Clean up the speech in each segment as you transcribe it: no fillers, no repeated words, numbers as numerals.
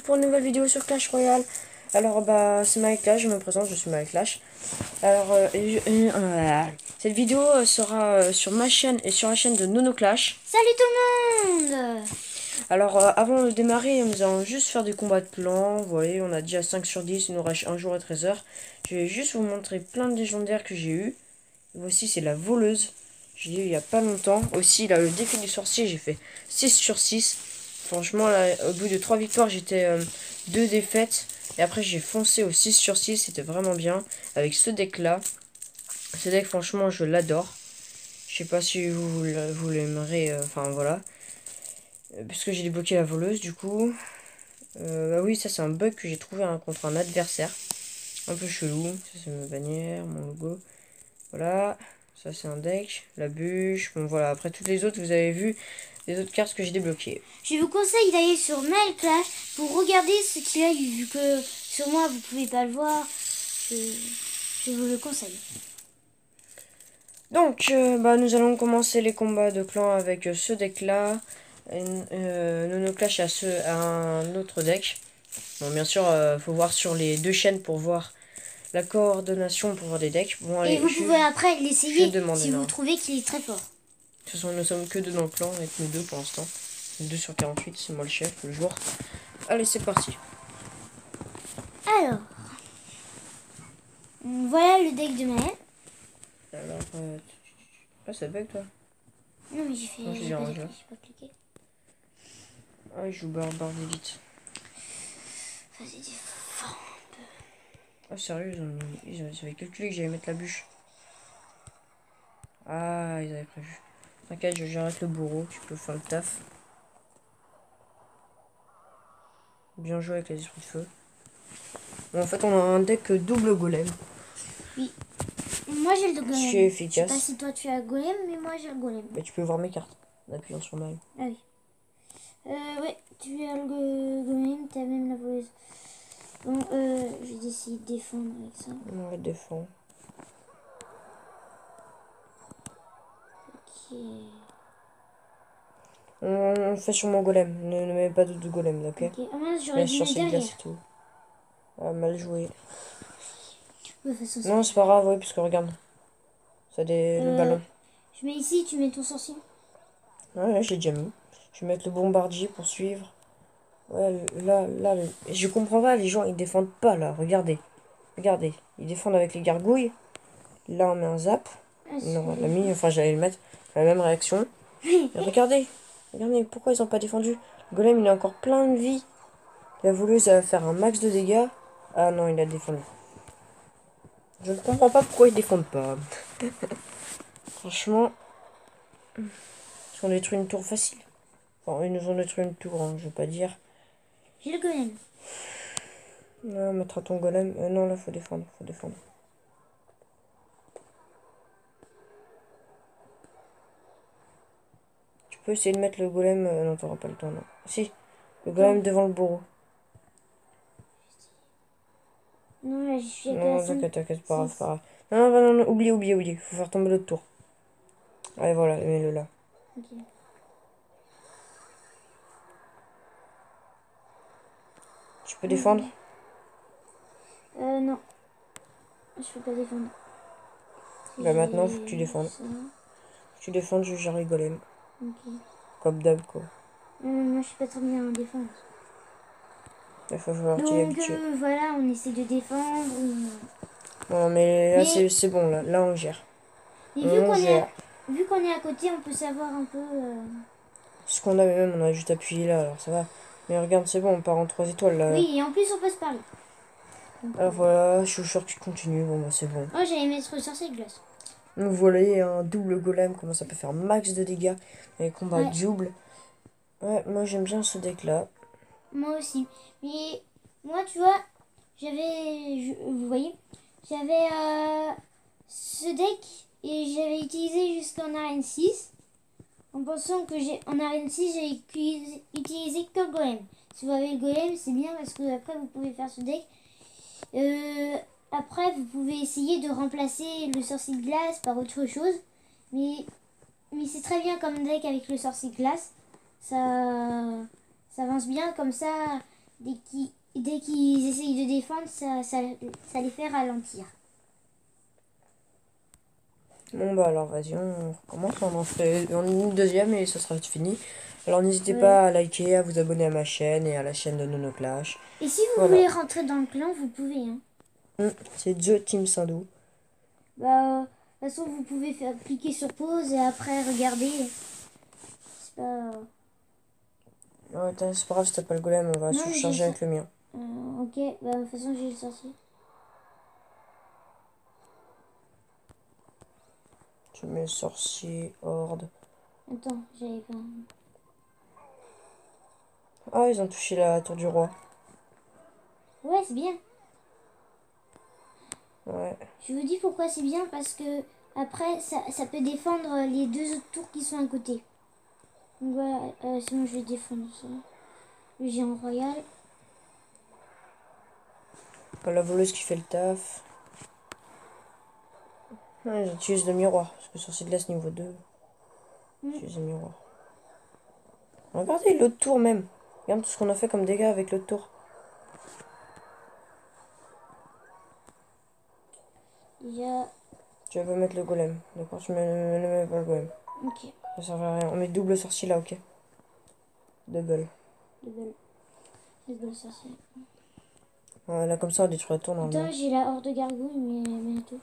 pour une nouvelle vidéo sur Clash Royale. Alors bah c'est Marie Clash, je me présente, je suis Marie Clash. Alors cette vidéo sera sur ma chaîne et sur la chaîne de Nono Clash. Salut tout le monde. Alors avant de démarrer, nous allons juste faire des combats de clans. Vous voyez, on a déjà 5 sur 10, il nous reste un jour à 13 heures. Je vais juste vous montrer plein de légendaires que j'ai eu. Voici, c'est la voleuse. J'ai eu il y a pas longtemps. Aussi, là, le défi du sorcier, j'ai fait 6 sur 6. Franchement, là, au bout de 3 victoires, j'étais 2 défaites. Et après, j'ai foncé au 6 sur 6. C'était vraiment bien. Avec ce deck-là. Ce deck, franchement, je l'adore. Je sais pas si vous l'aimerez. Enfin, voilà. Puisque j'ai débloqué la voleuse, du coup. Bah oui, ça, c'est un bug que j'ai trouvé contre un adversaire. Un peu chelou. Ça, c'est ma bannière, mon logo. Voilà. Ça, c'est un deck. La bûche. Bon, voilà. Après, toutes les autres, vous avez vu les autres cartes que j'ai débloquées. Je vous conseille d'aller sur Mail Clash pour regarder ce qu'il a eu. Vu que sur moi, vous pouvez pas le voir. Je vous le conseille. Donc, bah, nous allons commencer les combats de clan avec ce deck-là. Nono Clash a un autre deck. Bon, bien sûr, faut voir sur les deux chaînes pour voir la coordination pour voir des decks. Bon, allez, Et vous pouvez après l'essayer si vous trouvez qu'il est très fort. De toute façon, nous sommes que deux dans le clan, avec nous deux pour l'instant. 2 sur 48, c'est moi le chef, le joueur. Allez, c'est parti. Alors, voilà le deck de Maël. Alors, ah, ça bug toi? Non, mais j'ai fait. Non, J'ai pas cliqué. Ah, je joue barbare d'élite. Vas-y, dis fort un peu. Ah, sérieux, ils avaient calculé que j'allais mettre la bûche. Ah, ils avaient prévu. T'inquiète, j'arrête le bourreau, tu peux faire le taf. Bien joué avec les esprits de feu. Bon, en fait, on a un deck double golem. Oui. Moi j'ai le golem. C'est efficace. Je sais pas si toi tu as le golem, mais moi j'ai le golem. Mais tu peux voir mes cartes en appuyant sur ma. Ah oui. Ouais, tu as le golem, tu as même la voleuse. Bon, je vais essayer de défendre avec ça. On va défendre. Ok. On fait sur mon golem. Ne mets pas de golem, ok? Ok. Ah mince, j'aurais dû mettre derrière. Glace et tout. Ah, mal joué. De toute façon, Non, c'est pas grave, oui, parce que regarde. Ça le ballon. Je mets ici, tu mets ton sorcier. Ouais, j'ai déjà mis. Je vais mettre le bombardier pour suivre. Ouais, là, je comprends pas, les gens, ils défendent pas, là. Regardez. Regardez. Ils défendent avec les gargouilles. Là, on met un zap. Non, on l'a mis, enfin, j'allais le mettre. La même réaction. Et regardez. Regardez, pourquoi ils ont pas défendu? Le golem, il a encore plein de vie. La voleuse, elle va faire un max de dégâts. Ah non, il a défendu. Je ne comprends pas pourquoi ils défendent pas. Franchement, ils ont détruit une tour facile. Enfin, ils nous ont détruit une tour, hein, je veux pas dire. J'ai le golem. Non, mettre ton golem. Non, là, faut défendre, faut défendre. Tu peux essayer de mettre le golem. Non, t'auras pas le temps, non. Si, le golem devant le bourreau. Non, là, je suis à Non, la t'inquiète, pas grave, pas grave. Non, oublie. Faut faire tomber l'autre tour. Allez, voilà, mets-le là. Ok. Tu peux défendre? Non. Je peux pas défendre. Bah maintenant, faut que tu défendes. Ça. Faut que tu défendes, je gère les golems. Ok. Comme d'hab, quoi. Moi, je suis pas très bien en défense. Il faut falloir t'y Donc, habituer. voilà, on essaie de défendre. Non, mais là, c'est bon, là. Là, on gère. Et On gère. vu qu'on est à côté, on peut savoir un peu. Ce qu'on avait même, on a juste appuyé là, alors ça va. Mais regarde, c'est bon, on part en 3 étoiles là. Oui, et en plus, on peut se parler. Donc, Alors voilà, je suis sûr que tu continues, bon bah c'est bon. oh, j'allais mettre le sorcier de glace. Donc voilà, il y a un double golem, comment ça peut faire max de dégâts. Les combats doubles. Ouais, moi j'aime bien ce deck là. Moi aussi. Mais moi, tu vois, vous voyez, j'avais ce deck et j'avais utilisé jusqu'en arène 6. En pensant que en arène 6, j'ai utilisé que le golem. Si vous avez le golem, c'est bien parce que après vous pouvez faire ce deck. Après, vous pouvez essayer de remplacer le sorcier de glace par autre chose. Mais c'est très bien comme deck avec le sorcier de glace. Ça avance bien comme ça. Dès qu'ils essayent de défendre, ça les fait ralentir. Bon bah alors vas-y, on recommence, on en fait une deuxième et ça sera fini. Alors n'hésitez Ouais. pas à liker, à vous abonner à ma chaîne et à la chaîne de Nono Clash. Et si vous Voilà. voulez rentrer dans le clan, vous pouvez. Hein. C'est The Team Sindou. Bah, de toute façon, vous pouvez cliquer sur pause et après regarder. C'est pas... Ouais, c'est pas grave si t'as pas le golem, on va Non, mais surcharger j'ai avec le mien. Ok, bah, de toute façon, j'ai le sorcier. Je mets sorcier, horde. Attends, j'avais pas... Ah, ils ont touché la tour du roi. Ouais, c'est bien. Ouais. Je vous dis pourquoi c'est bien, parce que après, ça peut défendre les deux autres tours qui sont à côté. Donc voilà, sinon je vais défendre ça. Le géant royal. La voleuse qui fait le taf. Ouais, j'utilise le miroir, parce que sorcier de glace niveau 2. J'utilise le miroir. Regardez l'autre tour même. Regarde tout ce qu'on a fait comme dégâts avec l'autre tour. Déjà... Tu vas pas mettre le golem, d'accord? Tu mets pas le golem. Ok. Ça sert à rien. On met double sorcier là, ok? Double. Le sorcier. Ouais, là comme ça on détruit la tour normalement. Attends, j'ai la horde de gargouilles, mais bientôt.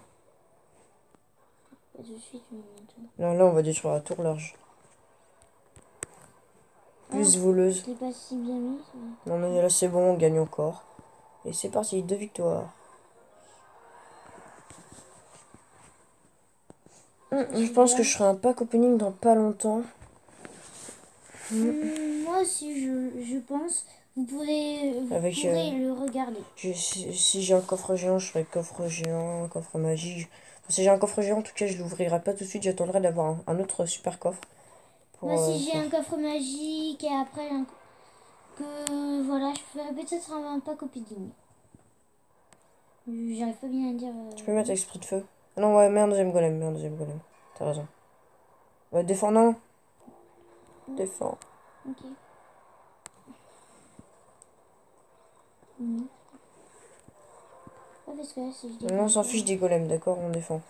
Pas de suite, mais bientôt. Non, là on va détruire la tour large. Plus voleuse. Je l'ai pas si bien mis. Non mais là c'est bon, on gagne encore. Et c'est parti, 2 victoires. Je pense que je ferai un pack opening dans pas longtemps. Moi aussi, je pense. Vous pourrez le regarder. Si j'ai un coffre géant, je ferai coffre géant, un coffre magique. Enfin, si j'ai un coffre géant, en tout cas, je l'ouvrirai pas tout de suite. J'attendrai d'avoir un autre super coffre. Moi, si j'ai un coffre magique et après voilà, je ferai peut-être un pack opening. J'arrive pas bien à dire. Tu peux mettre esprit de feu. Non, ouais, mets un deuxième golem, mets un deuxième golem. T'as raison. Ouais, défends, non. Défends. Ok. Ouais, parce que là, si je Non, on s'en fiche des golems, d'accord? On défend.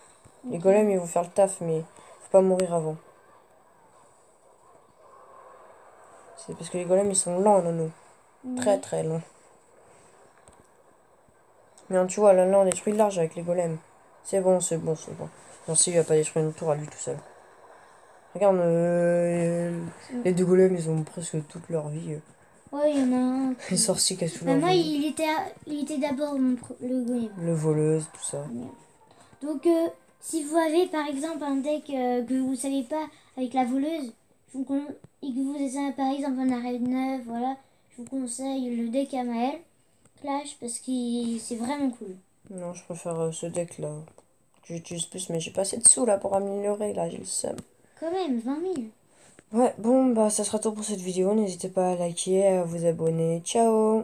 Les Ok. golems, ils vont faire le taf, mais faut pas mourir avant. C'est parce que les golems, ils sont lents, non. Très très lents. Mais tu vois, là, on détruit large avec les golems. C'est bon, c'est bon, c'est bon. Non, si, il va pas détruire une tour à lui tout seul. Regarde, les deux golems, ils ont presque toute leur vie. Ouais, il y en a un. Les sorciers cassent tout leur Moi, vie. il était d'abord le golem. Le voleuse, tout ça. Donc, si vous avez par exemple un deck que vous savez pas avec la voleuse, et que vous avez par exemple un arène 9, voilà, je vous conseille le deck Amael Clash parce que c'est vraiment cool. Non, je préfère ce deck là. Que j'utilise plus, mais j'ai pas assez de sous là pour améliorer. Là, j'ai le seum. Quand même, 20 000. Ouais, bon, bah ça sera tout pour cette vidéo. N'hésitez pas à liker, à vous abonner. Ciao!